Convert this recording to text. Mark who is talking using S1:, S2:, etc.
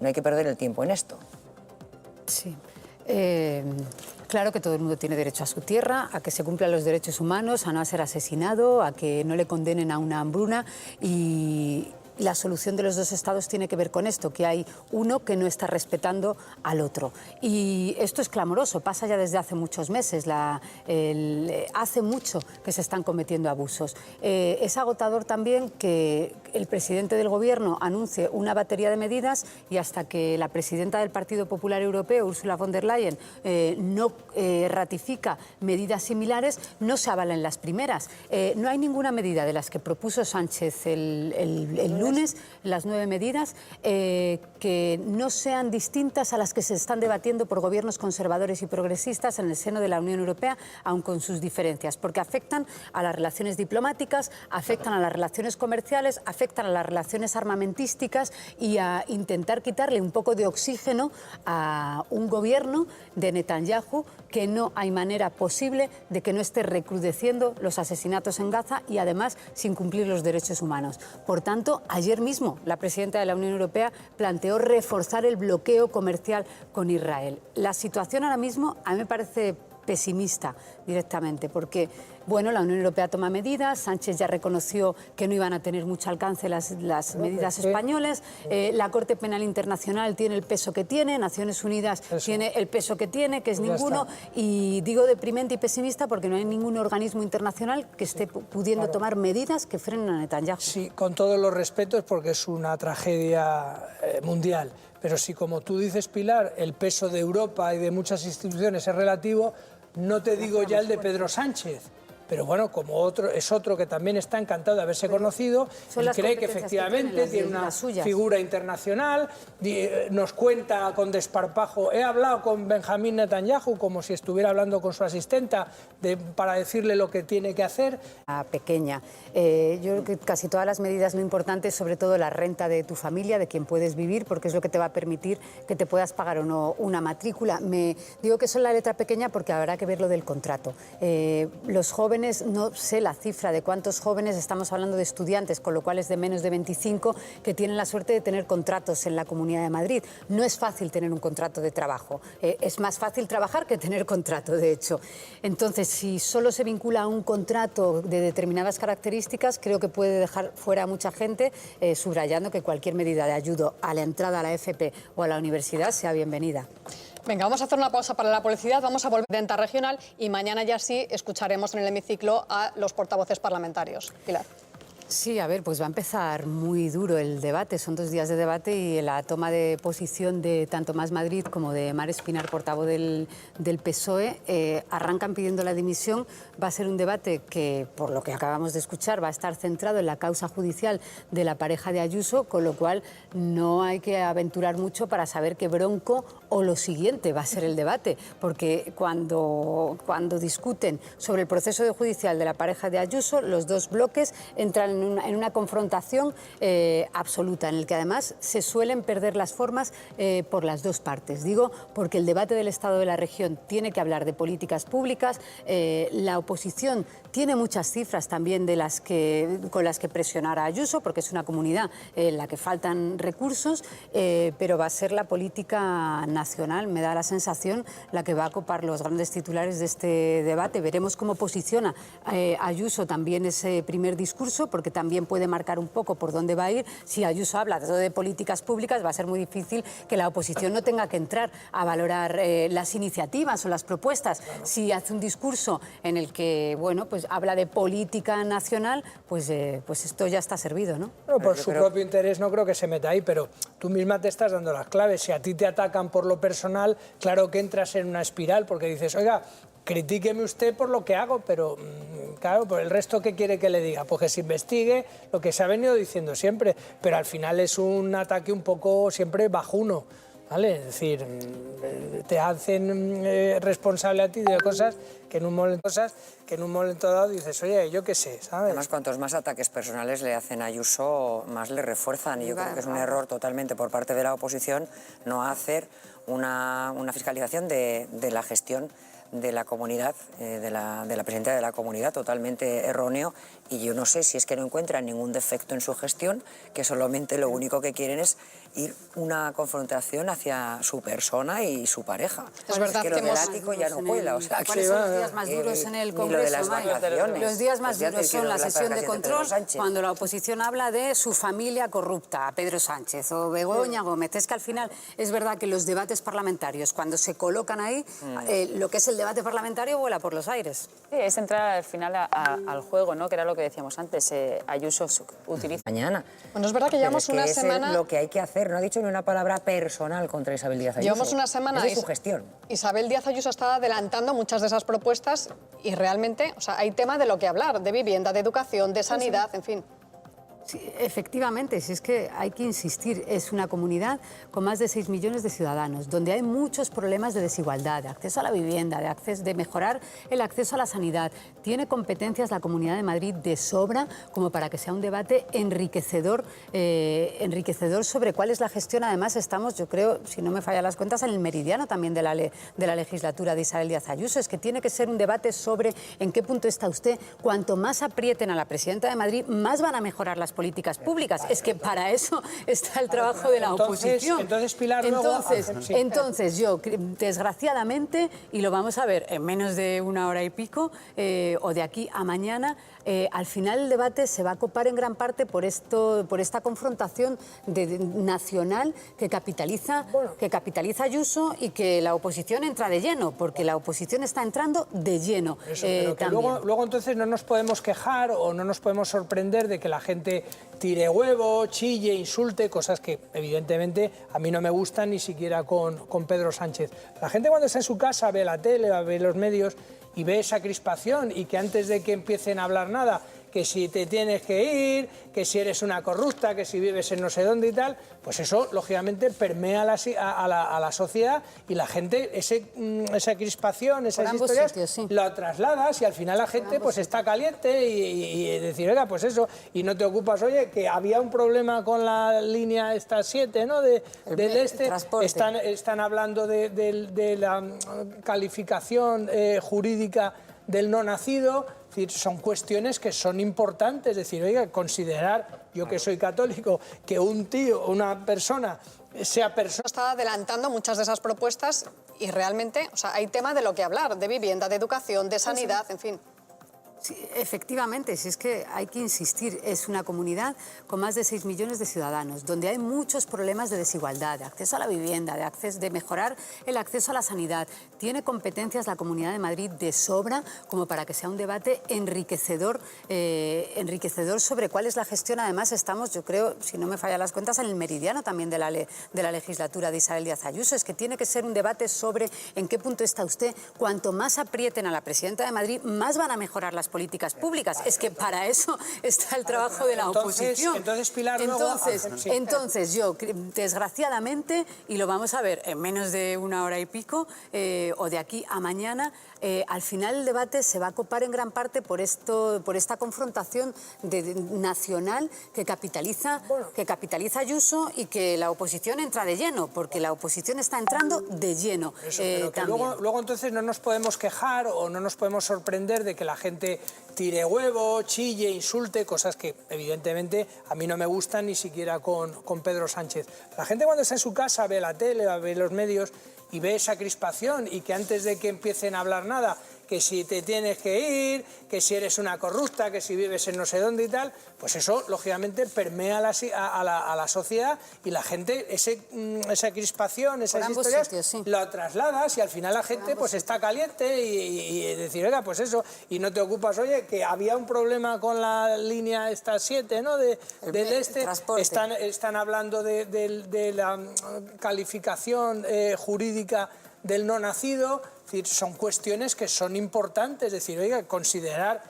S1: No hay que perder el tiempo en esto.
S2: Sí. Claro que todo el mundo tiene derecho a su tierra, a que se cumplan los derechos humanos, a no ser asesinado, a que no le condenen a una hambruna, y la solución de los dos estados tiene que ver con esto, que hay uno que no está respetando al otro. Y esto es clamoroso, pasa ya desde hace muchos meses, hace mucho que se están cometiendo abusos. Es agotador también que el presidente del Gobierno anuncie una batería de medidas y hasta que la presidenta del Partido Popular Europeo, Ursula von der Leyen, no ratifica medidas similares, no se avalan las primeras. No hay ninguna medida de las que propuso Sánchez el lunes, las 9 medidas, que no sean distintas a las que se están debatiendo por gobiernos conservadores y progresistas en el seno de la Unión Europea, aun con sus diferencias, porque afectan a las relaciones diplomáticas, afectan a las relaciones comerciales, afectan a las relaciones armamentísticas y a intentar quitarle un poco de oxígeno a un gobierno de Netanyahu que no hay manera posible de que no esté recrudeciendo los asesinatos en Gaza y además sin cumplir los derechos humanos. Por tanto, ayer mismo la presidenta de la Unión Europea planteó reforzar el bloqueo comercial con Israel. La situación ahora mismo a mí me parece pesimista directamente, porque bueno, la Unión Europea toma medidas, Sánchez ya reconoció que no iban a tener mucho alcance las medidas españolas, la Corte Penal Internacional tiene el peso que tiene, Naciones Unidas tiene el peso que tiene, que es ninguno, y digo deprimente y pesimista porque no hay ningún organismo internacional que esté pudiendo tomar medidas que frenen a Netanyahu.
S3: Sí, con todos los respetos, porque es una tragedia mundial, pero si, como tú dices, Pilar, el peso de Europa y de muchas instituciones es relativo, no te digo ya el de Pedro Sánchez. Pero bueno, como es otro que también está encantado de haberse conocido, y cree que efectivamente tiene una figura internacional, nos cuenta con desparpajo, he hablado con Benjamín Netanyahu como si estuviera hablando con su asistenta para decirle lo que tiene que hacer.
S2: Pequeña. Yo creo que casi todas las medidas, lo importante es sobre todo la renta de tu familia, de quien puedes vivir, porque es lo que te va a permitir que te puedas pagar o no una matrícula. Me digo que son la letra pequeña porque habrá que ver lo del contrato. Los jóvenes, no sé la cifra de cuántos jóvenes, estamos hablando de estudiantes, con lo cual es de menos de 25, que tienen la suerte de tener contratos en la Comunidad de Madrid. No es fácil tener un contrato de trabajo, es más fácil trabajar que tener contrato, de hecho. Entonces, si solo se vincula a un contrato de determinadas características, creo que puede dejar fuera a mucha gente, subrayando que cualquier medida de ayuda a la entrada a la FP o a la universidad sea bienvenida.
S4: Venga, vamos a hacer una pausa para la publicidad, vamos a volver a Venta Regional y mañana ya sí escucharemos en el hemiciclo a los portavoces parlamentarios. Pilar.
S2: Sí, a ver, pues va a empezar muy duro el debate, son 2 días de debate y la toma de posición de tanto Más Madrid como de Mar Espinar, portavoz del PSOE, arrancan pidiendo la dimisión. Va a ser un debate que, por lo que acabamos de escuchar, va a estar centrado en la causa judicial de la pareja de Ayuso, con lo cual no hay que aventurar mucho para saber qué bronco o lo siguiente va a ser el debate, porque cuando discuten sobre el proceso judicial de la pareja de Ayuso, los dos bloques entran en una confrontación absoluta, en el que además se suelen perder las formas por las dos partes. Digo, porque el debate del Estado de la región tiene que hablar de políticas públicas, la oposición tiene muchas cifras también con las que presionar a Ayuso, porque es una comunidad en la que faltan recursos, pero va a ser la política nacional, me da la sensación, la que va a copar los grandes titulares de este debate. Veremos cómo posiciona Ayuso también ese primer discurso, porque también puede marcar un poco por dónde va a ir. Si Ayuso habla de políticas públicas, va a ser muy difícil que la oposición no tenga que entrar a valorar las iniciativas o las propuestas. Si hace un discurso en el que, bueno, pues habla de política nacional, pues esto ya está servido, ¿no?
S3: Bueno, por su propio interés no creo que se meta ahí, pero tú misma te estás dando las claves. Si a ti te atacan por lo personal, claro que entras en una espiral, porque dices, oiga, critíqueme usted por lo que hago, pero claro, por el resto, ¿qué quiere que le diga? Pues que se investigue lo que se ha venido diciendo siempre, pero al final es un ataque un poco siempre bajuno, ¿vale? Es decir, te hacen responsable a ti de cosas que en un momento dado dices, oye, yo qué sé, ¿sabes?
S1: Además, cuantos más ataques personales le hacen a Ayuso, más le refuerzan. Y yo creo que es un error totalmente por parte de la oposición no hacer una fiscalización de la gestión de la comunidad, de la presidenta de la comunidad, totalmente erróneo, y yo no sé si es que no encuentran ningún defecto en su gestión, que solamente lo único que quieren es ir una confrontación hacia su persona y su pareja.
S4: Es verdad
S1: que lo
S4: que
S1: del
S4: hemos-
S1: ático ya no cuela. O sea,
S2: ¿Cuáles son los días más duros en el
S1: ni lo de
S2: Congreso,
S1: las
S2: Maya?
S1: vacaciones.
S2: Los días más
S1: Pues ya te
S2: duros son
S1: quiero
S2: la
S1: las
S2: sesión de
S1: vacaciones Pedro
S2: control,
S1: Sánchez.
S2: cuando la oposición habla de su familia corrupta, Pedro Sánchez o Begoña Gómez. Es que al final es verdad que los debates parlamentarios, cuando se colocan ahí, lo que es el debate parlamentario vuela por los aires.
S5: Sí, es entrar al final al juego, ¿no? Que era lo que decíamos antes. Ayuso utiliza...
S1: Mañana.
S4: Bueno, es verdad que llevamos
S1: Pero
S4: una
S1: es que
S4: semana...
S1: es lo que hay que hacer. No ha dicho ni una palabra personal contra Isabel Díaz Ayuso.
S4: Llevamos una semana...
S1: Es de su gestión.
S4: Isabel Díaz Ayuso está adelantando muchas de esas propuestas y realmente, o sea, hay tema de lo que hablar, de vivienda, de educación, de sanidad, en fin.
S2: Sí, efectivamente, si es que hay que insistir, es una comunidad con más de 6 millones de ciudadanos, donde hay muchos problemas de desigualdad, de acceso a la vivienda, de mejorar el acceso a la sanidad. Tiene competencias la Comunidad de Madrid de sobra como para que sea un debate enriquecedor sobre cuál es la gestión. Además, estamos, yo creo, si no me fallan las cuentas, en el meridiano también de la legislatura de Isabel Díaz Ayuso. Es que tiene que ser un debate sobre en qué punto está usted. Cuanto más aprieten a la presidenta de Madrid, más van a mejorar las políticas públicas. Es que para eso está el trabajo de la oposición.
S3: Entonces, Pilar,
S2: entonces yo, desgraciadamente, y lo vamos a ver en menos de una hora y pico, o de aquí a mañana, al final el debate se va a copar en gran parte por esta confrontación nacional que capitaliza Ayuso y que la oposición entra de lleno, porque la oposición está entrando de lleno.
S3: Eso, pero que luego entonces no nos podemos quejar o no nos podemos sorprender de que la gente tire huevo, chille, insulte, cosas que evidentemente a mí no me gustan ni siquiera con Pedro Sánchez. La gente cuando está en su casa ve la tele, ve los medios y ve esa crispación y que antes de que empiecen a hablar nada, que si te tienes que ir, que si eres una corrupta, que si vives en no sé dónde y tal, pues eso lógicamente permea a la sociedad y la gente, esa crispación, esas historias,
S2: sitios, sí.
S3: la trasladas y al final la gente pues está caliente y decir, oiga, pues eso, y no te ocupas, oye, que había un problema con la línea esta 7, ¿no? del este, están hablando de la calificación jurídica del no nacido. Es decir, son cuestiones que son importantes. Es decir, oiga, considerar, yo que soy católico, que un tío, una persona, sea persona...
S4: Está adelantando muchas de esas propuestas y realmente, o sea, hay tema de lo que hablar, de vivienda, de educación, de sanidad, en fin.
S2: Sí, efectivamente, si es que hay que insistir, es una comunidad con más de 6 millones de ciudadanos, donde hay muchos problemas de desigualdad, de acceso a la vivienda, de mejorar el acceso a la sanidad. Tiene competencias la Comunidad de Madrid de sobra como para que sea un debate enriquecedor sobre cuál es la gestión. Además, estamos, yo creo, si no me fallan las cuentas, en el meridiano también de la legislatura de Isabel Díaz Ayuso. Es que tiene que ser un debate sobre en qué punto está usted. Cuanto más aprieten a la presidenta de Madrid, más van a mejorar las políticas públicas. Es que para eso está el trabajo de la oposición.
S3: Entonces, Pilar,
S2: entonces yo, desgraciadamente, y lo vamos a ver en menos de una hora y pico, o de aquí a mañana, al final el debate se va a copar en gran parte por esta confrontación nacional que capitaliza Ayuso y que la oposición entra de lleno, porque la oposición está entrando de lleno.
S3: Eso, pero que luego entonces no nos podemos quejar o no nos podemos sorprender de que la gente tire huevo, chille, insulte, cosas que evidentemente a mí no me gustan ni siquiera con Pedro Sánchez. La gente cuando está en su casa ve la tele, ve los medios y ve esa crispación y que antes de que empiecen a hablar nada, que si te tienes que ir, que si eres una corrupta, que si vives en no sé dónde y tal, pues eso lógicamente permea a la sociedad y la gente, esa crispación, esas historias,
S2: sitios, sí.
S3: la trasladas y al final la gente pues está caliente y decir, oiga, pues eso, y no te ocupas, oye, que había un problema con la línea esta 7, ¿no? del este, están hablando de la calificación jurídica del no nacido. Es decir, son cuestiones que son importantes. Es decir, oiga, considerar,